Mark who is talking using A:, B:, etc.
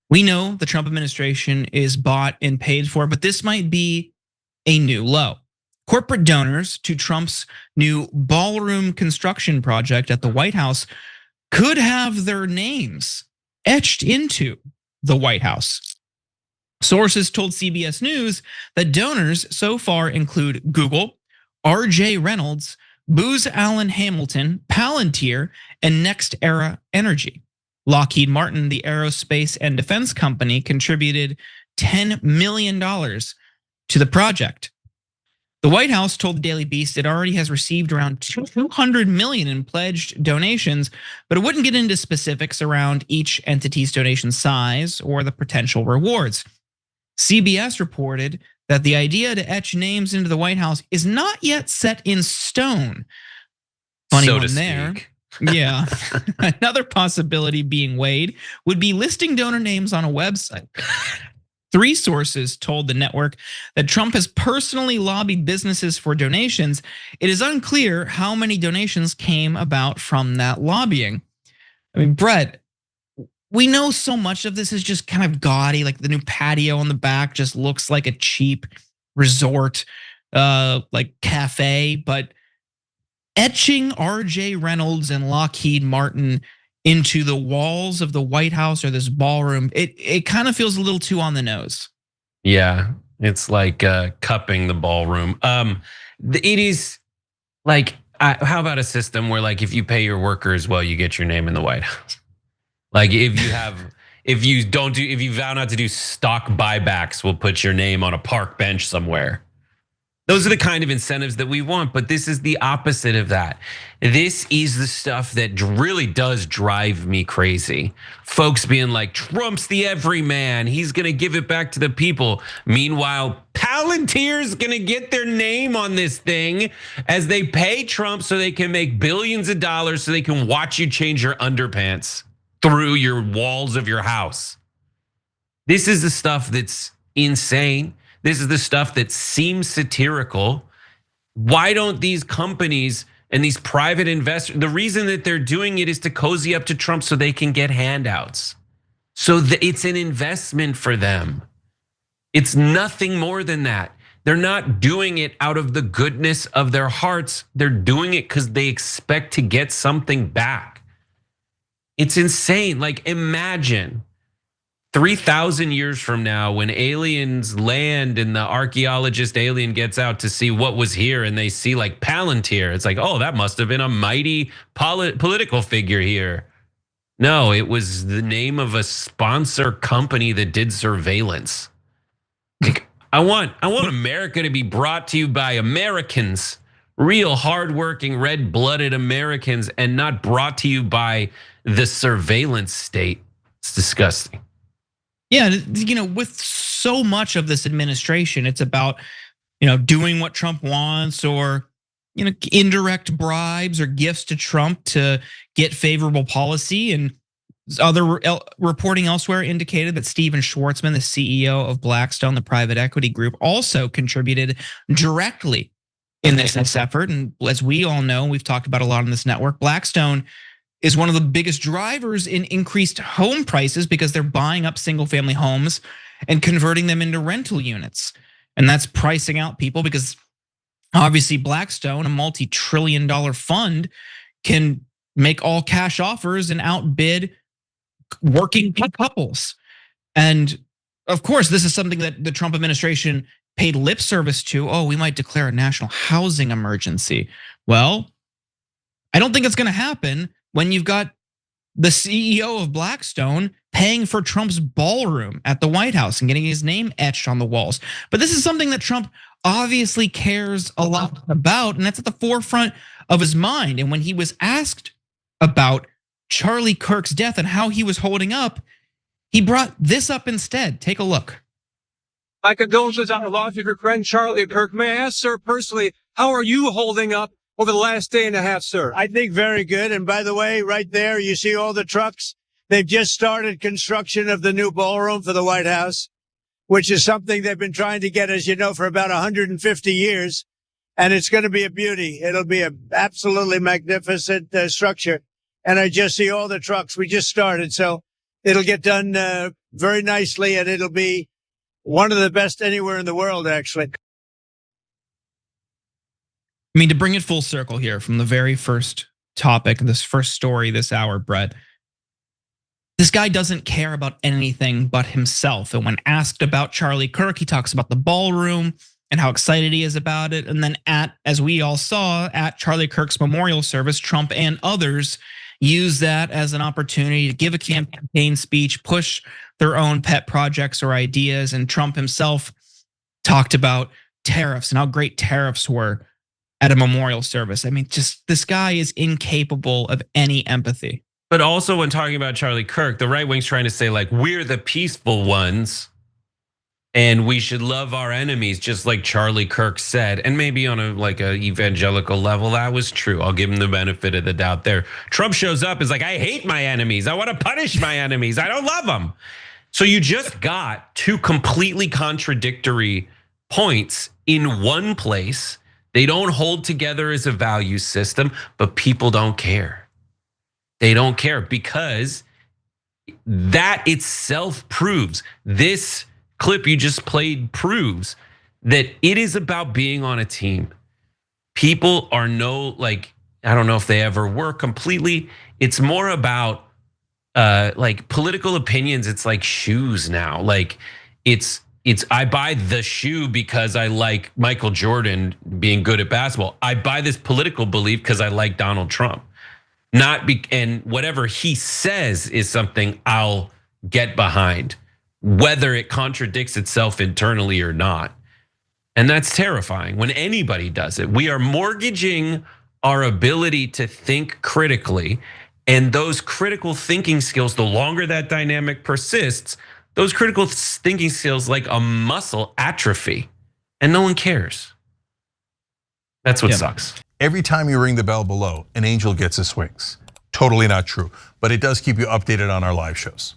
A: We know the Trump administration is bought and paid for, but this might be a new low. Corporate donors to Trump's new ballroom construction project at the White House could have their names etched into the White House. Sources told CBS News that donors so far include Google, RJ Reynolds, Booz Allen Hamilton, Palantir, and NextEra Energy. Lockheed Martin, the aerospace and defense company, contributed $10 million to the project. The White House told the Daily Beast it already has received around $200 million in pledged donations, but it wouldn't get into specifics around each entity's donation size or the potential rewards. CBS reported that the idea to etch names into the White House is not yet set in stone. Funny one there. Yeah. Another possibility being weighed would be listing donor names on a website. 3 sources told the network that Trump has personally lobbied businesses for donations. It is unclear how many donations came about from that lobbying. I mean, Brett, we know so much of this is just kind of gaudy, like the new patio on the back just looks like a cheap resort, like cafe, but etching RJ Reynolds and Lockheed Martin into the walls of the White House or this ballroom, it kind of feels a little too on the nose.
B: Yeah, it's like cupping the ballroom. It is like, how about a system where like if you pay your workers well, you get your name in the White House? Like if you vow not to do stock buybacks, we'll put your name on a park bench somewhere. Those are the kind of incentives that we want, but this is the opposite of that. This is the stuff that really does drive me crazy. Folks being like, Trump's the everyman, he's gonna give it back to the people. Meanwhile, Palantir's gonna get their name on this thing as they pay Trump so they can make billions of dollars so they can watch you change your underpants through your walls of your house. This is the stuff that's insane. This is the stuff that seems satirical. Why don't these companies and these private investors, the reason that they're doing it is to cozy up to Trump so they can get handouts. So it's an investment for them. It's nothing more than that. They're not doing it out of the goodness of their hearts. They're doing it because they expect to get something back. It's insane. Like, imagine 3,000 years from now when aliens land and the archaeologist alien gets out to see what was here and they see like Palantir. It's like, oh, that must have been a mighty political figure here. No, it was the name of a sponsor company that did surveillance. Like, I want America to be brought to you by Americans, real hardworking, red-blooded Americans, and not brought to you by the surveillance state. It's disgusting.
A: Yeah, with so much of this administration, it's about, doing what Trump wants or, indirect bribes or gifts to Trump to get favorable policy. And other reporting elsewhere indicated that Steven Schwartzman, the CEO of Blackstone, the private equity group, also contributed directly in this effort. And as we all know, we've talked about a lot on this network, Blackstone is one of the biggest drivers in increased home prices because they're buying up single family homes and converting them into rental units. And that's pricing out people because obviously Blackstone, a multi-trillion-dollar fund, can make all cash offers and outbid working couples. And of course, this is something that the Trump administration paid lip service to. Oh, we might declare a national housing emergency. Well, I don't think it's gonna happen when you've got the CEO of Blackstone paying for Trump's ballroom at the White House and getting his name etched on the walls. But this is something that Trump obviously cares a lot about, and that's at the forefront of his mind. And when he was asked about Charlie Kirk's death and how he was holding up, he brought this up instead. Take a look.
C: My condolences on the loss of your friend Charlie Kirk. May I ask, sir, personally, how are you holding up over the last day and a half, sir?
D: I think very good. And by the way, right there, you see all the trucks. They've just started construction of the new ballroom for the White House, which is something they've been trying to get, as you know, for about 150 years. And it's going to be a beauty. It'll be an absolutely magnificent structure. And I just see all the trucks. We just started. So It'll get done very nicely, and it'll be one of the best anywhere in the world, actually.
A: I mean, to bring it full circle here from the very first topic, this first story this hour, Brett, this guy doesn't care about anything but himself. And when asked about Charlie Kirk, he talks about the ballroom and how excited he is about it. And then as we all saw, at Charlie Kirk's memorial service, Trump and others use that as an opportunity to give a campaign speech, push their own pet projects or ideas. And Trump himself talked about tariffs and how great tariffs were at a memorial service. I mean, just this guy is incapable of any empathy.
B: But also when talking about Charlie Kirk, the right wing's trying to say like, we're the peaceful ones and we should love our enemies, just like Charlie Kirk said. And maybe on a evangelical level, that was true. I'll give him the benefit of the doubt there. Trump shows up, is like, I hate my enemies. I want to punish my enemies. I don't love them. So you just got two completely contradictory points in one place. They don't hold together as a value system, but people don't care. They don't care because that itself proves, this clip you just played proves that it is about being on a team. People are I don't know if they ever were completely. It's more about like political opinions. It's like shoes now. Like it's I buy the shoe because I like Michael Jordan being good at basketball. I buy this political belief because I like Donald Trump. And whatever he says is something I'll get behind, whether it contradicts itself internally or not. And that's terrifying when anybody does it. We are mortgaging our ability to think critically, and those critical thinking skills, the longer that dynamic persists, those critical thinking skills, like a muscle, atrophy, and no one cares. That's what sucks.
E: Every time you ring the bell below, an angel gets his wings. Totally not true, but it does keep you updated on our live shows.